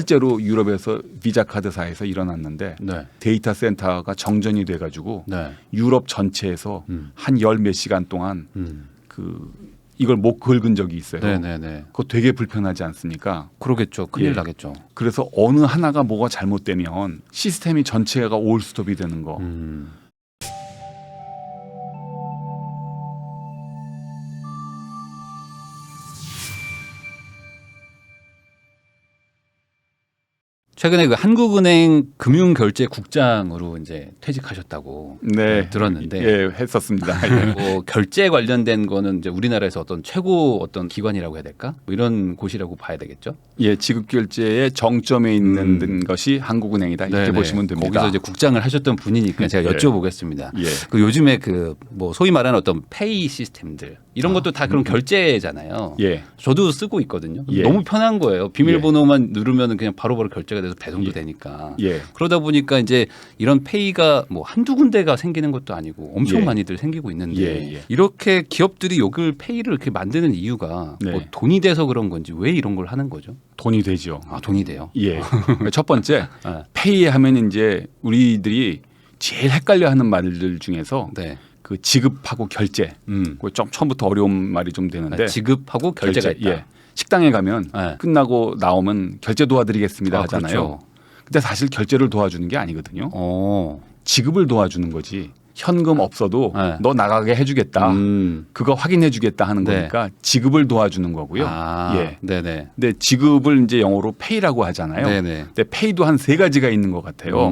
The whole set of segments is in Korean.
실제로 유럽에서 비자 카드사에서 일어났는데 네. 데이터 센터가 정전이 돼가지고 네. 유럽 전체에서 한 열 몇 시간 동안 이걸 못 긁은 적이 있어요. 네네네. 그거 되게 불편하지 않습니까? 그러겠죠. 큰일 예. 나겠죠. 그래서 어느 하나가 뭐가 잘못되면 시스템이 전체가 올스톱이 되는 거. 최근에 그 한국은행 금융결제국장으로 이제 퇴직하셨다고 네. 들었는데 예, 했었습니다. 예. 뭐 결제 관련된 거는 이제 우리나라에서 어떤 최고 어떤 기관이라고 해야 될까? 뭐 이런 곳이라고 봐야 되겠죠. 예, 지급 결제의 정점에 있는 것이 한국은행이다 이렇게 네네. 보시면 됩니다. 거기서 이제 국장을 하셨던 분이니까 제가 예. 여쭤보겠습니다. 예. 그 요즘에 그 뭐 소위 말하는 어떤 페이 시스템들 이런 것도 다 그런 결제잖아요. 예. 저도 쓰고 있거든요. 예. 너무 편한 거예요. 비밀번호만 누르면 그냥 바로바로 결제가 돼서 배송도 예. 되니까. 예. 그러다 보니까 이제 이런 페이가 뭐 한두 군데가 생기는 것도 아니고 엄청 예. 많이들 생기고 있는데 예, 예. 이렇게 기업들이 여기를 페이를 이렇게 만드는 이유가 네. 뭐 돈이 돼서 그런 건지 왜 이런 걸 하는 거죠? 돈이 되죠. 아, 돈이 돼요. 예. 첫 번째 네. 페이 하면 이제 우리들이 제일 헷갈려하는 말들 중에서 네. 그 지급하고 결제. 그좀 처음부터 어려운 말이 좀 되는데 지급하고 결제가 있다. 예. 식당에 가면 네. 끝나고 나오면 결제 도와드리겠습니다 하잖아요. 그렇죠. 근데 사실 결제를 도와주는 게 아니거든요. 어. 지급을 도와주는 거지. 현금 없어도 네. 너 나가게 해주겠다. 그거 확인해주겠다 하는 네. 거니까 지급을 도와주는 거고요. 아, 예. 네네. 근데 지급을 이제 영어로 페이라고 하잖아요. 네네. 근데 페이도 한 세 가지가 있는 것 같아요.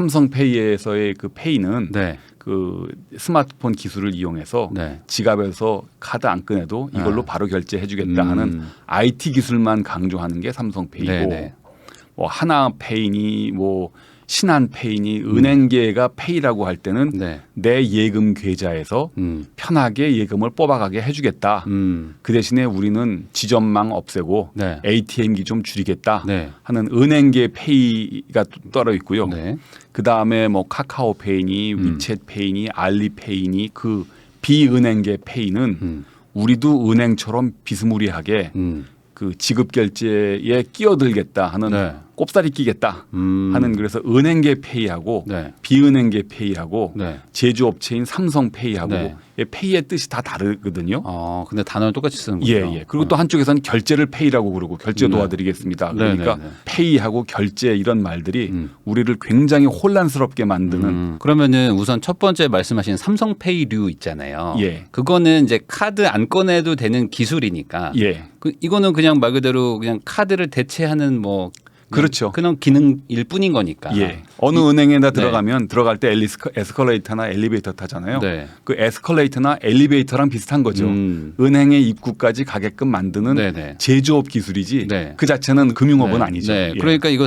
삼성페이에서의 그 페이는 네. 그 스마트폰 기술을 이용해서 네. 지갑에서 카드 안 꺼내도 이걸로 바로 결제해주겠다 하는 IT 기술만 강조하는 게 삼성페이고 네네. 뭐 하나페이니 뭐 신한페이니 은행계가 페이라고 할 때는 네. 내 예금 계좌에서 편하게 예금을 뽑아가게 해주겠다. 그 대신에 우리는 지점망 없애고 네. ATM기 좀 줄이겠다 네. 하는 은행계 페이가 따로 있고요. 네. 그 다음에 뭐 카카오페이니 위챗페이니 알리페이니 그 비은행계 페이는 우리도 은행처럼 비스무리하게 그 지급 결제에 끼어들겠다 하는 네. 꼽사리 끼겠다 하는 그래서 은행계 페이하고 네. 비은행계 페이하고 네. 제조업체인 삼성페이하고 네. 페이의 뜻이 다 다르거든요. 근데 단어는 똑같이 쓰는 거죠. 예, 예. 그리고 또 한쪽에서는 결제를 페이라고 그러고 결제 도와드리겠습니다. 그러니까 네, 네. 페이하고 결제 이런 말들이 우리를 굉장히 혼란스럽게 만드는 그러면은 우선 첫 번째 말씀하신 삼성페이류 있잖아요. 예. 그거는 이제 카드 안 꺼내도 되는 기술이니까. 예. 이거는 그냥 말 그대로 그냥 카드를 대체하는 뭐 그렇죠. 그런 기능일 뿐인 거니까. 예. 어느 은행에다 들어가면 들어갈 때 에스컬레이터나 엘리베이터 타잖아요. 네. 그 에스컬레이터나 엘리베이터랑 비슷한 거죠. 은행의 입구까지 가게끔 만드는 네네. 제조업 기술이지 네. 그 자체는 금융업은 네. 아니죠. 네. 예. 그러니까 이거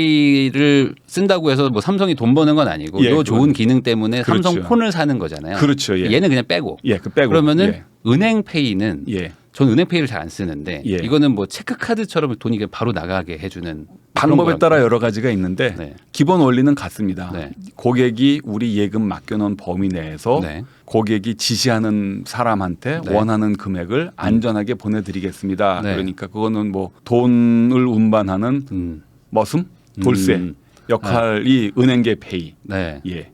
삼성페이를 쓴다고 해서 뭐 삼성이 돈 버는 건 아니고 예, 요 그건- 좋은 기능 때문에 그렇죠. 삼성폰을 사는 거잖아요. 그렇죠. 예. 얘는 그냥 빼고. 예, 그 빼고. 그러면은 예. 은행페이는 예. 전 은행페이를 잘 안 쓰는데 예. 이거는 뭐 체크카드처럼 돈이 그냥 바로 나가게 해주는 방법에 그런 따라 거랄까요? 여러 가지가 있는데 네. 기본 원리는 같습니다. 네. 고객이 우리 예금 맡겨놓은 범위 내에서 네. 고객이 지시하는 사람한테 네. 원하는 금액을 안전하게 보내드리겠습니다. 네. 그러니까 그거는 뭐 돈을 운반하는 머슴, 돌쇠 역할이 은행계 페이. 네. 예.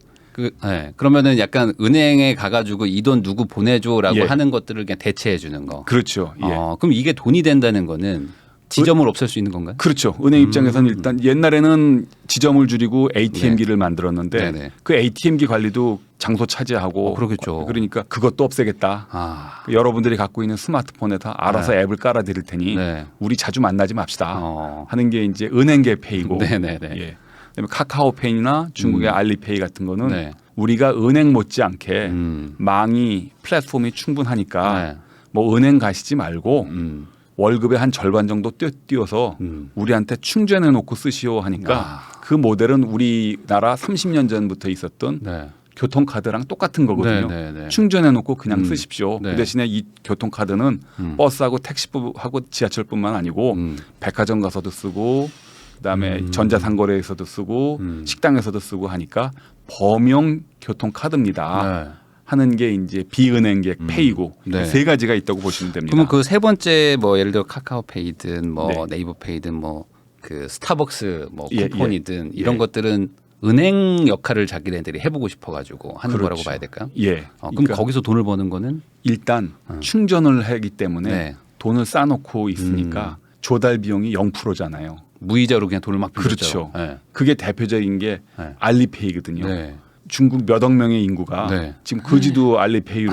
네. 그러면은 약간 은행에 가가지고 이 돈 누구 보내줘라고 예. 하는 것들을 그냥 대체해 주는 거. 그렇죠. 예. 그럼 이게 돈이 된다는 거는 지점을 없앨 수 있는 건가요? 그렇죠. 은행 입장에서는 일단 옛날에는 지점을 줄이고 ATM기를 만들었는데 네네. 그 ATM기 관리도 장소 차지하고 그러겠죠. 그러니까 그것도 없애겠다. 아. 여러분들이 갖고 있는 스마트폰에다 알아서 앱을 깔아드릴 테니 네. 우리 자주 만나지 맙시다 어. 하는 게 이제 은행계 페이고 네네네. 예. 그다음에 카카오페이나 중국의 알리페이 같은 거는 네. 우리가 은행 못지않게 음. 망이 플랫폼이 충분하니까 네. 뭐 은행 가시지 말고 음. 월급의 한 절반 정도 띄워서 우리한테 충전해 놓고 쓰시오 하니까 그 모델은 우리나라 30년 전부터 있었던 네. 교통카드랑 똑같은 거거든요. 네, 네, 네. 충전해 놓고 그냥 쓰십시오. 네. 그 대신에 이 교통카드는 버스하고 택시하고 지하철뿐만 아니고 백화점 가서도 쓰고 그다음에 전자상거래에서도 쓰고 식당에서도 쓰고 하니까 범용 교통카드입니다. 네. 하는 게 이제 비은행계 페이고 네. 세 가지가 있다고 보시면 됩니다. 그러면 그 세 번째 뭐 예를 들어 카카오페이든 뭐 네. 네이버페이든 뭐 그 스타벅스 뭐 예, 쿠폰이든 이런 예. 것들은 은행 역할을 자기네들이 해보고 싶어가지고 하는 그렇죠. 거라고 봐야 될까요? 예. 그럼 그러니까 거기서 돈을 버는 거는 일단 충전을 하기 때문에 네. 돈을 쌓아놓고 있으니까 조달 비용이 0%잖아요. 무이자로 그냥 돈을 막 빌렸죠. 그렇죠. 네. 그게 대표적인 게 네. 알리페이거든요. 네. 중국 몇 억 명의 인구가 네. 지금 거지도 알리페이로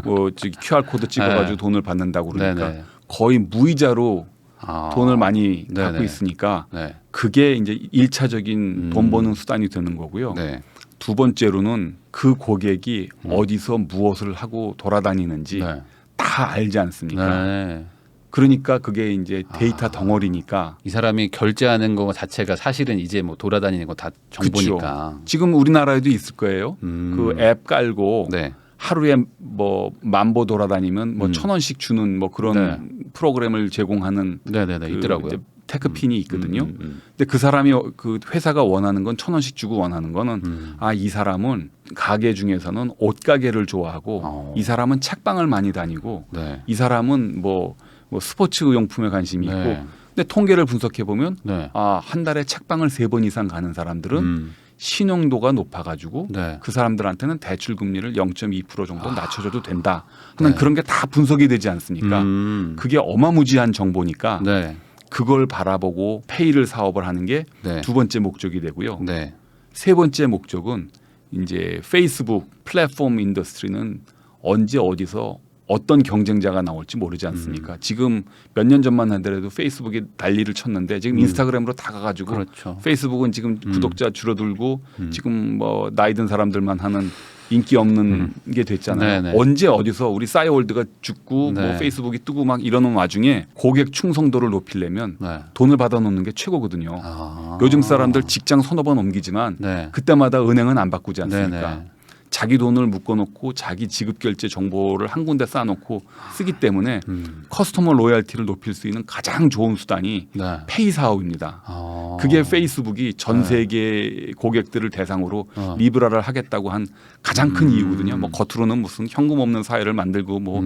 뭐 저기 QR 코드 찍어가지고 네. 돈을 받는다고 그러니까 네, 네. 거의 무이자로 아. 돈을 많이 네, 갖고 네. 있으니까 네. 그게 이제 일차적인 돈 버는 수단이 되는 거고요. 네. 두 번째로는 그 고객이 어디서 무엇을 하고 돌아다니는지 네. 다 알지 않습니까? 네. 그러니까 그게 이제 데이터 덩어리니까 이 사람이 결제하는 거 자체가 사실은 이제 뭐 돌아다니는 거 다 정보니까. 그쵸. 지금 우리나라에도 있을 거예요. 그 앱 깔고 네. 하루에 뭐 만보 돌아다니면 뭐 1,000원씩 주는 뭐 그런 네. 프로그램을 제공하는 네네네 그 있더라고요. 이제 테크핀이 있거든요. 음. 근데 그 사람이 그 회사가 원하는 건 1,000원씩 주고 원하는 거는 아, 이 사람은 가게 중에서는 옷 가게를 좋아하고 이 사람은 책방을 많이 다니고 네. 이 사람은 뭐 스포츠 용품에 관심이 있고 네. 근데 통계를 분석해 보면 네. 아, 한 달에 책방을 3번 이상 가는 사람들은 신용도가 높아가지고 네. 그 사람들한테는 대출 금리를 0.2% 정도 낮춰줘도 된다 하는 그런 게 다 분석이 되지 않습니까? 그게 어마무지한 정보니까 네. 그걸 바라보고 페이를 사업을 하는 게 네. 두 번째 목적이 되고요. 네. 세 번째 목적은 이제 페이스북 플랫폼 인더스트리는 언제 어디서 어떤 경쟁자가 나올지 모르지 않습니까? 지금 몇 년 전만 하더라도 페이스북이 난리를 쳤는데 지금 인스타그램으로 다 가가지고 그렇죠. 페이스북은 지금 구독자 줄어들고 지금 뭐 나이 든 사람들만 하는 인기 없는 게 됐잖아요. 네네. 언제 어디서 우리 싸이월드가 죽고 네. 뭐 페이스북이 뜨고 막 이러는 와중에 고객 충성도를 높이려면 네. 돈을 받아놓는 게 최고거든요. 아. 요즘 사람들 직장 서너 번 옮기지만 네. 그때마다 은행은 안 바꾸지 않습니까? 네네. 자기 돈을 묶어놓고 자기 지급 결제 정보를 한 군데 쌓아놓고 쓰기 때문에 커스터머 로열티를 높일 수 있는 가장 좋은 수단이 네. 페이 사업입니다. 아. 그게 페이스북이 전 세계 고객들을 대상으로 리브라를 하겠다고 한 가장 큰 이유거든요. 뭐 겉으로는 무슨 현금 없는 사회를 만들고 뭐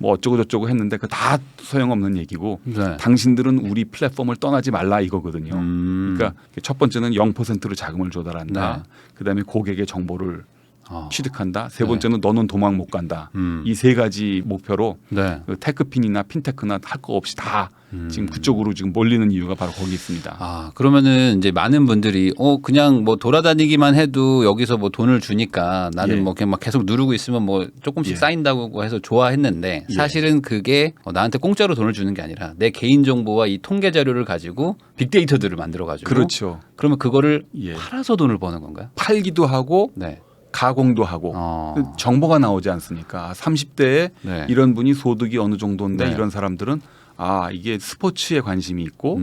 어쩌고 저쩌고 했는데 그 다 소용없는 얘기고 네. 당신들은 우리 플랫폼을 떠나지 말라 이거거든요. 그러니까 첫 번째는 0%로 자금을 조달한다. 네. 그다음에 고객의 정보를 아. 취득한다. 세 번째는 너는 도망 못 간다. 이 세 가지 목표로 네. 그 테크핀이나 핀테크나 할 거 없이 다 지금 그쪽으로 지금 몰리는 이유가 바로 거기 있습니다. 아, 그러면은 이제 많은 분들이 그냥 뭐 돌아다니기만 해도 여기서 뭐 돈을 주니까 나는 예. 뭐 그냥 막 계속 누르고 있으면 뭐 조금씩 예. 쌓인다고 해서 좋아했는데 예. 사실은 그게 나한테 공짜로 돈을 주는 게 아니라 내 개인 정보와 이 통계 자료를 가지고 빅데이터들을 만들어 가지고 그렇죠. 그러면 그거를 예. 팔아서 돈을 버는 건가요? 팔기도 하고 네. 가공도 하고 정보가 나오지 않습니까? 30대에 네. 이런 분이 소득이 어느 정도인데 네. 이런 사람들은 아, 이게 스포츠에 관심이 있고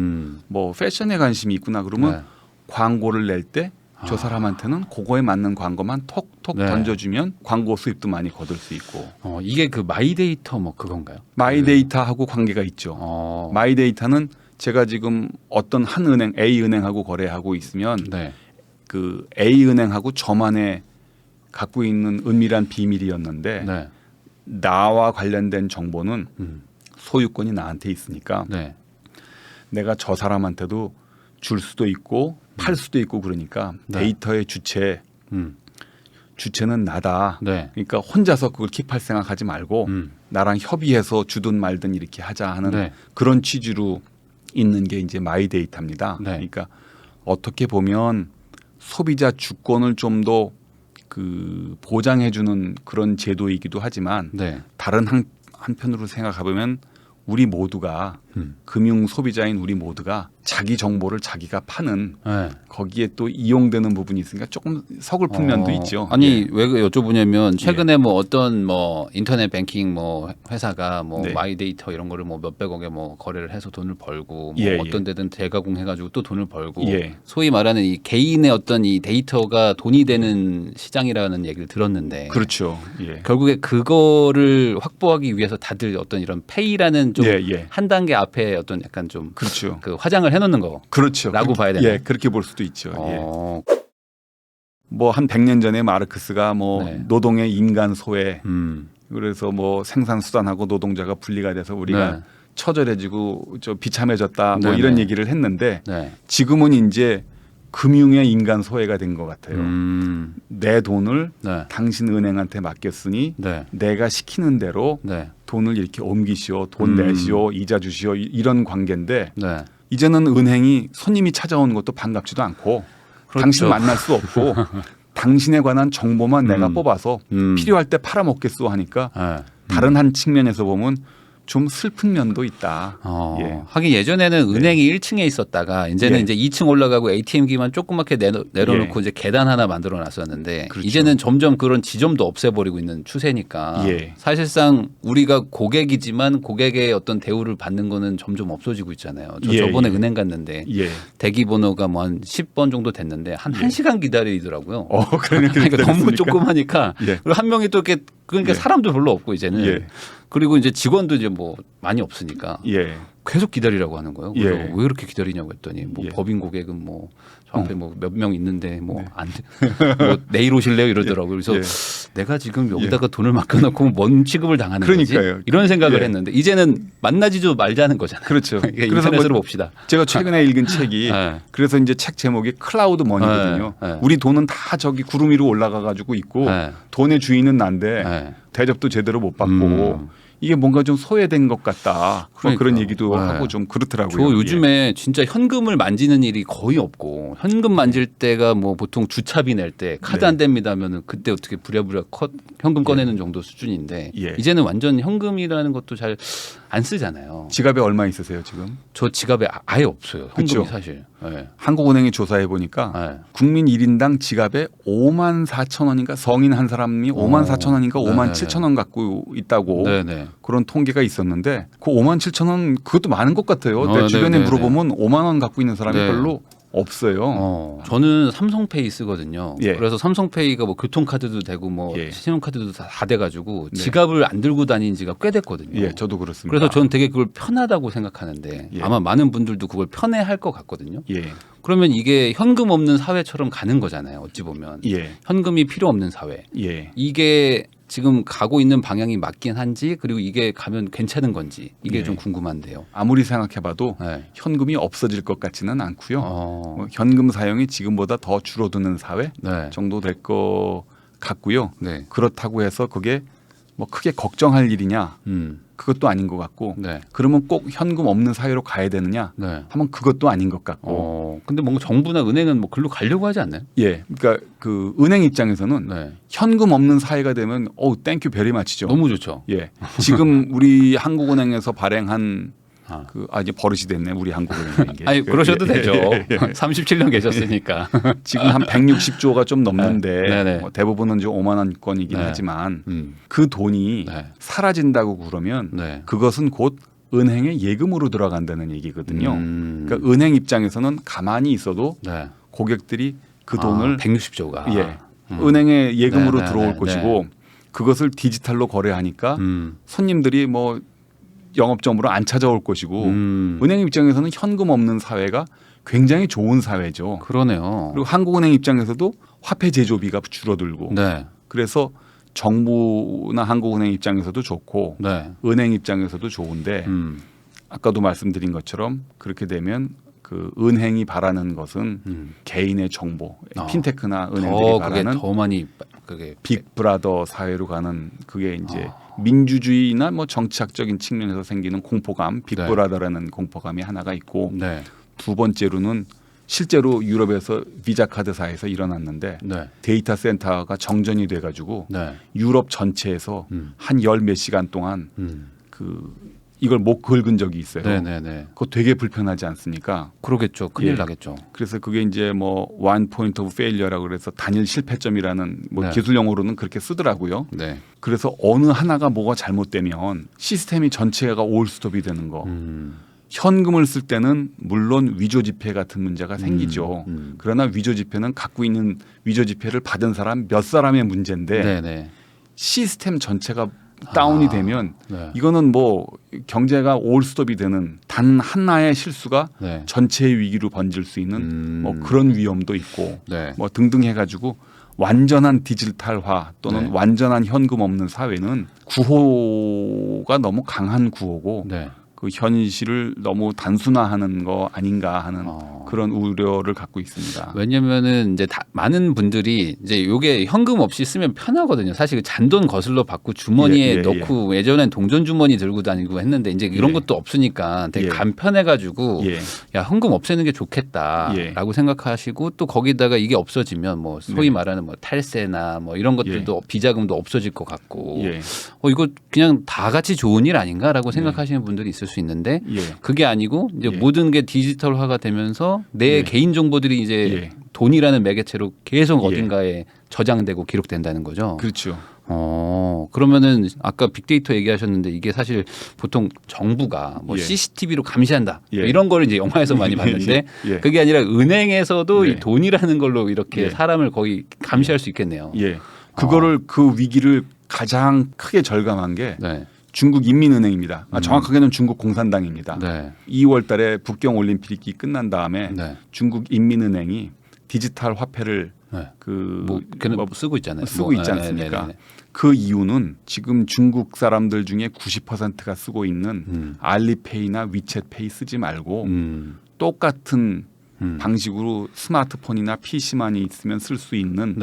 뭐 패션에 관심이 있구나 그러면 네. 광고를 낼 때 저 사람한테는 그거에 맞는 광고만 톡톡 네. 던져주면 광고 수입도 많이 거둘 수 있고 이게 그 마이데이터 뭐 그건가요? 마이데이터하고 관계가 있죠. 마이데이터는 제가 지금 어떤 한 은행 A 은행하고 거래하고 있으면 네. 그 A 은행하고 저만의 갖고 있는 은밀한 비밀이었는데 네. 나와 관련된 정보는 소유권이 나한테 있으니까 네. 내가 저 사람한테도 줄 수도 있고 팔 수도 있고 그러니까 네. 데이터의 주체는 나다. 네. 그러니까 혼자서 그걸 킵할 생각하지 말고 나랑 협의해서 주든 말든 이렇게 하자 하는 네. 그런 취지로 있는 게 이제 마이데이터입니다. 네. 그러니까 어떻게 보면 소비자 주권을 좀 더 그 보장해주는 그런 제도이기도 하지만 네. 다른 한편으로 생각해보면 우리 모두가 금융 소비자인 우리 모두가 자기 정보를 자기가 파는 네. 거기에 또 이용되는 부분이 있으니까 조금 서글픈 면도 있죠. 아니 예. 왜 여쭤보냐면 최근에 뭐 어떤 뭐 인터넷 뱅킹 뭐 회사가 뭐 네. 마이데이터 이런 거를 뭐 몇백억에 뭐 거래를 해서 돈을 벌고 뭐 예, 어떤 데든 재가공해가지고 또 돈을 벌고 예. 소위 말하는 이 개인의 어떤 이 데이터가 돈이 되는 시장이라는 얘기를 들었는데 그렇죠. 예. 결국에 그거를 확보하기 위해서 다들 어떤 이런 페이라는 좀 한 예. 단계 앞에 어떤 약간 좀 그렇죠. 그 화장을 해놓는 거. 그렇죠. 라고 봐야 되나요? 예, 그렇게 볼 수도 있죠. 예. 어, 뭐 한 100년 전에 마르크스가 뭐 네. 노동의 인간 소외 그래서 뭐 생산 수단하고 노동자가 분리가 돼서 우리가 네. 처절해지고 비참해졌다 뭐 네네. 이런 얘기를 했는데 네. 지금은 이제 금융의 인간 소외가 된 것 같아요. 내 돈을 네. 당신 은행한테 맡겼으니 네. 내가 시키는 대로 네. 돈을 이렇게 옮기시오, 돈 내시오, 이자 주시오 이런 관계인데 네. 이제는 은행이 손님이 찾아오는 것도 반갑지도 않고 그렇죠. 당신 만날 수 없고 당신에 관한 정보만 내가 뽑아서 필요할 때 팔아먹겠소 하니까 네. 다른 한 측면에서 보면 좀 슬픈 면도 있다. 예. 하긴 예전에는 은행이 1층에 있었다가 이제는 예. 이제 2층 올라가고 ATM기만 조그맣게 내려놓고 예. 이제 계단 하나 만들어 놨었는데 그렇죠. 이제는 점점 그런 지점도 없애버리고 있는 추세니까 예. 사실상 우리가 고객이지만 고객의 어떤 대우를 받는 거는 점점 없어지고 있잖아요. 예, 저번에 예. 은행 갔는데 예. 대기 번호가 뭐 한 10번 정도 됐는데 한 1시간 기다리더라고요. 그러니까 너무 조그마니까 예. 그리고 한 명이 또 이렇게 그러니까 예. 사람도 별로 없고 이제는 예. 그리고 이제 직원도 이제 뭐 많이 없으니까 예. 계속 기다리라고 하는 거예요. 그래서 예. 왜 그렇게 기다리냐고 했더니 뭐 예. 법인 고객은 뭐 저 앞에 뭐 몇 명 있는데 뭐 네. 안 돼. 뭐 내일 오실래요 이러더라고요. 그래서 예. 내가 지금 여기다가 돈을 맡겨놓고 뭔 취급을 당하는 그러니까요. 거지? 이런 생각을 예. 했는데 이제는 만나지도 말자는 거잖아요. 그렇죠. 그러니까 그래서 인터넷으로 뭐 봅시다. 제가 최근에 읽은 책이 네. 그래서 이제 책 제목이 클라우드 머니거든요. 네. 네. 우리 돈은 다 저기 구름 위로 올라가 가지고 있고 네. 돈의 주인은 난데 네. 대접도 제대로 못 받고 이게 뭔가 좀 소외된 것 같다. 뭐 그러니까. 그런 얘기도 네. 하고 좀 그렇더라고요. 저 요즘에 진짜 현금을 만지는 일이 거의 없고 현금 만질 때가 뭐 보통 주차비 낼 때 카드 네. 안 됩니다 하면은 그때 어떻게 부랴부랴 현금 꺼내는 정도 수준인데 예. 이제는 완전 현금이라는 것도 잘 안 쓰잖아요. 지갑에 얼마 있으세요 지금? 저 지갑에 아예 없어요. 현금이 그쵸? 사실. 네. 한국은행이 조사해 보니까 네. 국민 1인당 지갑에 5만 4천 원인가 성인 한 사람이 5만 4천 원인가 5만 네네네. 7천 원 갖고 있다고 네네. 그런 통계가 있었는데 그 5만 7천 원 그것도 많은 것 같아요. 내 주변에 네네네. 물어보면 5만 원 갖고 있는 사람이 네. 별로 없어요. 저는 삼성페이 쓰거든요. 예. 그래서 삼성페이가 뭐 교통카드도 되고 뭐 예. 신용카드도 다 돼가지고 네. 지갑을 안 들고 다닌 지가 꽤 됐거든요. 예, 저도 그렇습니다. 그래서 저는 되게 그걸 편하다고 생각하는데 예. 아마 많은 분들도 그걸 편해할 것 같거든요. 예, 그러면 이게 현금 없는 사회처럼 가는 거잖아요. 어찌 보면 예, 현금이 필요 없는 사회. 예, 이게 지금 가고 있는 방향이 맞긴 한지 그리고 이게 가면 괜찮은 건지 이게 예. 좀 궁금한데요. 아무리 생각해봐도 네. 현금이 없어질 것 같지는 않고요. 어, 뭐 현금 사용이 지금보다 더 줄어드는 사회 네. 정도 될 것 같고요. 네. 그렇다고 해서 그게 뭐 크게 걱정할 일이냐 그것도 아닌 것 같고 네. 그러면 꼭 현금 없는 사회로 가야 되느냐 네. 하면 그것도 아닌 것 같고 근데 뭔가 정부나 은행은 뭐 글로 가려고 하지 않나요? 예, 그러니까 그 은행 입장에서는 네. 현금 없는 사회가 되면 땡큐 베리 마치죠. 너무 좋죠. 예, 지금 우리 한국은행에서 발행한 아. 이제 버릇이 됐네 우리 한국은행 게. 아니 그러셔도 예, 되죠. 예, 예. 37년 계셨으니까. 지금 한 160조가 좀 넘는데 네, 네. 뭐 대부분은 이제 5만 원권이긴 네. 하지만 음. 그 돈이 네. 사라진다고 그러면 네. 그것은 곧 은행의 예금으로 들어간다는 얘기거든요. 그러니까 은행 입장에서는 가만히 있어도 네. 고객들이 그 돈을 160조가. 예, 은행의 예금으로 네, 네, 들어올 네, 것이고 그것을 디지털로 거래하니까 음. 손님들이 뭐 영업점으로 안 찾아올 것이고 은행 입장에서는 현금 없는 사회가 굉장히 좋은 사회죠. 그러네요. 그리고 한국은행 입장에서도 화폐 제조비가 줄어들고 네. 그래서 정부나 한국은행 입장에서도 좋고 네. 은행 입장에서도 좋은데 아까도 말씀드린 것처럼 그렇게 되면 그 은행이 바라는 것은 개인의 정보, 핀테크나 은행들이 그게 바라는 더 많이 그게 빅브라더 사회로 가는 그게 이제 민주주의나 뭐 정치학적인 측면에서 생기는 공포감, 빅브라더라는 공포감이 하나가 있고 네. 두 번째로는 실제로 유럽에서 비자 카드사에서 일어났는데 네. 데이터 센터가 정전이 돼가지고 네. 유럽 전체에서 한 열 몇 시간 동안 그 이걸 못 긁은 적이 있어요. 네네네. 그거 되게 불편하지 않습니까? 그러겠죠. 큰일 예. 나겠죠. 그래서 그게 이제 뭐 one point of failure라고 그래서 단일 실패점이라는 뭐 네. 기술 용어로는 그렇게 쓰더라고요. 네. 그래서 어느 하나가 뭐가 잘못되면 시스템이 전체가 올스톱이 되는 거. 현금을 쓸 때는 물론 위조지폐 같은 문제가 생기죠. 그러나 위조지폐는 갖고 있는 위조지폐를 받은 사람 몇 사람의 문제인데 네네. 시스템 전체가 다운이 되면 네. 이거는 뭐 경제가 올스톱이 되는 단 하나의 실수가 네. 전체의 위기로 번질 수 있는 뭐 그런 위험도 있고 네. 뭐 등등 해가지고 완전한 디지털화 또는 네. 완전한 현금 없는 사회는 구호가 너무 강한 구호고 네. 그 현실을 너무 단순화하는 거 아닌가 하는 그런 우려를 갖고 있습니다. 왜냐면은 이제 많은 분들이 이제 요게 현금 없이 쓰면 편하거든요. 사실 그 잔돈 거슬러 받고 주머니에 넣고 예전엔 동전 주머니 들고 다니고 했는데 이제 이런 것도 없으니까 되게 간편해가지고 야 현금 없애는 게 좋겠다라고 생각하시고 또 거기다가 이게 없어지면 뭐 소위 말하는 뭐 탈세나 뭐 이런 것들도 비자금도 없어질 것 같고 이거 그냥 다 같이 좋은 일 아닌가라고 생각하시는 분들이 있을 수 있는데 그게 아니고 이제 모든 게 디지털화가 되면서 내 개인 정보들이 이제 돈이라는 매개체로 계속 어딘가에 저장되고 기록된다는 거죠. 그렇죠. 그러면은 아까 빅데이터 얘기하셨는데 이게 사실 보통 정부가 뭐 CCTV로 감시한다 이런 걸 이제 영화에서 많이 봤는데 그게 아니라 은행에서도 이 돈이라는 걸로 이렇게 사람을 거의 감시할 수 있겠네요. 그거를 그 위기를 가장 크게 절감한 게 중국 인민은행입니다. 정확하게는 중국 공산당입니다. 2월 달에 북경 올림픽이 끝난 다음에 중국 인민은행이 디지털 화폐를 쓰고 있잖아요. 쓰고 있지 않습니까? 그 이유는 지금 중국 사람들 중에 90%가 쓰고 있는 알리페이나 위챗페이 쓰지 말고 똑같은 방식으로 스마트폰이나 PC만이 있으면 쓸 수 있는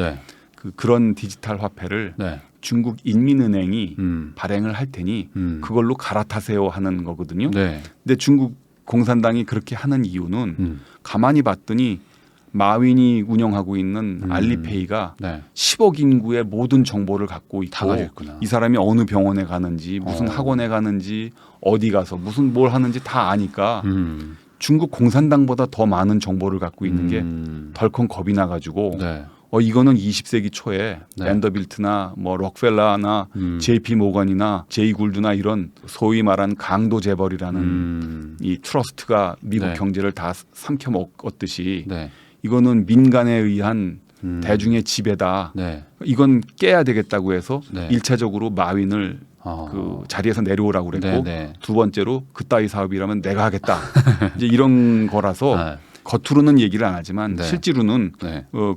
그런 디지털 화폐를 중국 인민은행이 발행을 할 테니 그걸로 갈아타세요 하는 거거든요. 근데 중국 공산당이 그렇게 하는 이유는 가만히 봤더니 마윈이 운영하고 있는 알리페이가 10억 인구의 모든 정보를 갖고 있고 이 사람이 어느 병원에 가는지 무슨 학원에 가는지 어디 가서 무슨 뭘 하는지 다 아니까 중국 공산당보다 더 많은 정보를 갖고 있는 게 덜컹 겁이 나가지고 이거는 20세기 초에 밴더빌트나 뭐 록펠러나 JP 모건이나 제이 굴드나 이런 소위 말한 강도 재벌이라는 이 트러스트가 미국 경제를 다 삼켜 먹었듯이 이거는 민간에 의한 대중의 지배다. 이건 깨야 되겠다고 해서 1차적으로 마윈을 그 자리에서 내려오라고 그랬고 두 번째로 그따위 사업이라면 내가 하겠다. 이제 이런 거라서 겉으로는 얘기를 안 하지만 실제로는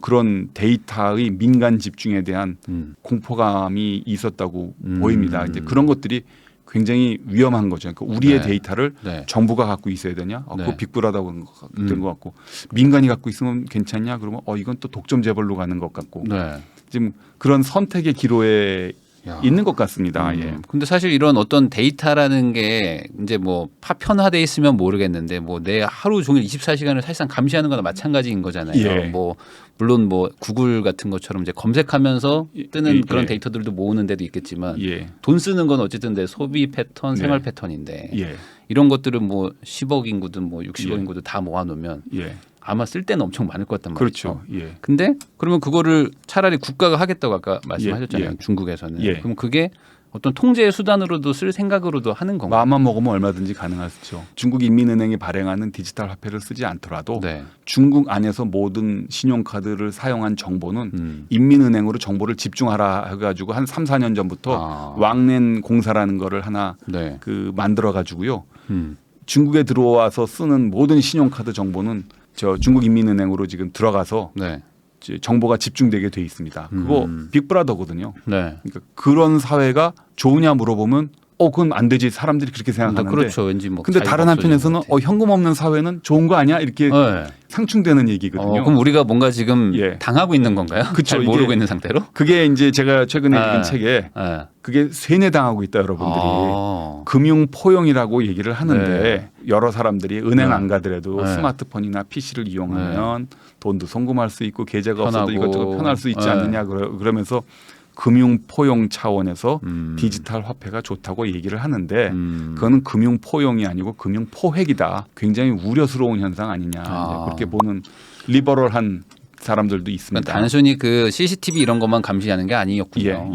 그런 데이터의 민간 집중에 대한 공포감이 있었다고 보입니다. 이제 그런 것들이 굉장히 위험한 거죠. 그러니까 우리의 데이터를 정부가 갖고 있어야 되냐? 그거 빅브라더가 된 것 같고 민간이 갖고 있으면 괜찮냐? 그러면 이건 또 독점 재벌로 가는 것 같고 지금 그런 선택의 기로에 있는 것 같습니다. 근데 사실 이런 어떤 데이터라는 게 이제 뭐 파편화돼 있으면 모르겠는데 뭐 내 하루 종일 24시간을 사실상 감시하는 거나 마찬가지인 거잖아요. 뭐 물론 뭐 구글 같은 것처럼 이제 검색하면서 뜨는 그런 데이터들도 모으는 데도 있겠지만 돈 쓰는 건 어쨌든 내 소비 패턴, 생활 패턴인데 이런 것들은 뭐 10억 인구든 뭐 60억 인구든 다 모아놓으면 아마 쓸 때는 엄청 많을 것 같단 말이죠. 그렇죠. 근데 그러면 그거를 차라리 국가가 하겠다고 아까 말씀하셨잖아요. 중국에서는. 그럼 그게 어떤 통제의 수단으로도 쓸 생각으로도 하는 건가요? 마음만 먹으면 얼마든지 가능하죠. 중국 인민은행이 발행하는 디지털 화폐를 쓰지 않더라도 중국 안에서 모든 신용카드를 사용한 정보는 인민은행으로 정보를 집중하라 해가지고 한 3, 4년 전부터 왕랜 공사라는 거를 하나 그 만들어 가지고요. 중국에 들어와서 쓰는 모든 신용카드 정보는 중국 인민은행으로 지금 들어가서 정보가 집중되게 돼 있습니다. 그거 빅브라더거든요. 그러니까 그런 사회가 좋으냐 물어보면 그건 안 되지. 사람들이 그렇게 생각하는데. 그렇죠. 왠지 뭐. 근데 다른 한편에서는 현금 없는 사회는 좋은 거 아니야? 이렇게 상충되는 얘기거든요. 그럼 우리가 뭔가 지금 당하고 있는 건가요? 그쵸, 잘 모르고 있는 상태로? 그게 이제 제가 최근에 읽은 책에 그게 세뇌당하고 있다 여러분들이. 금융 포용이라고 얘기를 하는데 여러 사람들이 은행 안 가더라도 스마트폰이나 PC를 이용하면 돈도 송금할 수 있고 계좌가 없어도 이것저것 편할 수 있지 않느냐 그러면서 금융 포용 차원에서 디지털 화폐가 좋다고 얘기를 하는데 그거는 금융 포용이 아니고 금융 포획이다. 굉장히 우려스러운 현상 아니냐 그렇게 보는 리버럴한 사람들도 있습니다. 단순히 그 CCTV 이런 것만 감시하는 게 아니었군요.